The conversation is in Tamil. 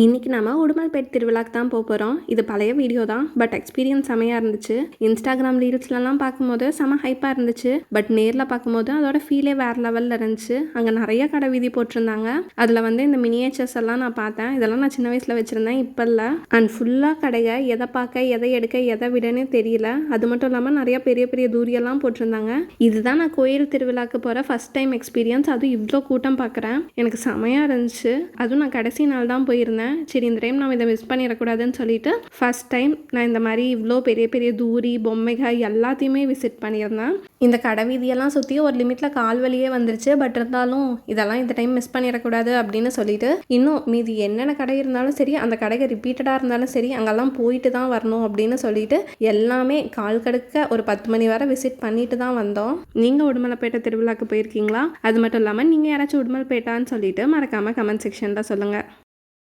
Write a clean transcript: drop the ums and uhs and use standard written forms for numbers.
இன்றைக்கி நம்ம உடுமல்பேட் திருவிழாக்கு தான் போகிறோம். இது பழைய வீடியோ தான், பட் எக்ஸ்பீரியன்ஸ் செமையாக இருந்துச்சு. இன்ஸ்டாகிராம் ரீல்ஸ்லலாம் பார்க்கும்போது செம ஹைப்பாக இருந்துச்சு. பட் நேரில் பார்க்கும்போது அதோட ஃபீலே வேறு லெவலில் இருந்துச்சு. அங்கே நிறைய கடை வீதி போட்டிருந்தாங்க. அதில் வந்து இந்த மினியேச்சர்ஸ் எல்லாம் நான் பார்த்தேன். இதெல்லாம் நான் சின்ன வயசில் வச்சுருந்தேன், இப்போ இல்லை. அண்ட் ஃபுல்லாக கடையை எதை பார்க்க, எதை எடுக்க, எதை விடனே தெரியல. அது மட்டும் இல்லாமல் நிறைய பெரிய பெரிய தூரியெல்லாம் போட்டிருந்தாங்க. இதுதான் நான் கோயில் திருவிழாக்கு போகிற ஃபஸ்ட் டைம் எக்ஸ்பீரியன்ஸ். அதுவும் இவ்வளோ கூட்டம் பார்க்குறேன். எனக்கு செமையாக இருந்துச்சு. அதுவும் நான் கடைசி நாள் தான் போயிருந்தேன். சரி, இந்த டைம் நம்ம இதை மிஸ் பண்ணிடக்கூடாதுன்னு சொல்லிட்டு ஃபர்ஸ்ட் டைம் நான் இந்த மாதிரி இவ்வளோ பெரிய பெரிய தூரி பொம்மைகள் எல்லாத்தையுமே விசிட் பண்ணியிருந்தேன். இந்த கடை வீதியெல்லாம் சுற்றி ஒரு லிமிட்டில் கால் வலியே வந்துருச்சு. பட் இருந்தாலும் இதெல்லாம் இந்த டைம் மிஸ் பண்ணிடக்கூடாது அப்படின்னு சொல்லிட்டு இன்னும் மீதி என்னென்ன கடை இருந்தாலும் சரி, அந்த கடைக்கு ரிப்பீட்டடாக இருந்தாலும் சரி, அங்கெல்லாம் போயிட்டு தான் வரணும் அப்படின்னு சொல்லிட்டு எல்லாமே கால் கடுக்க ஒரு 10 மணி வரை விசிட் பண்ணிட்டு தான் வந்தோம். நீங்கள் உடுமலைப்பேட்டை திருவிழாக்கு போயிருக்கீங்களா? அது மட்டும் இல்லாமல் நீங்கள் யாராச்சும் உடுமல்பேட்டான்னு சொல்லிட்டு மறக்காமல் கமெண்ட் செக்ஷனில் சொல்லுங்கள்.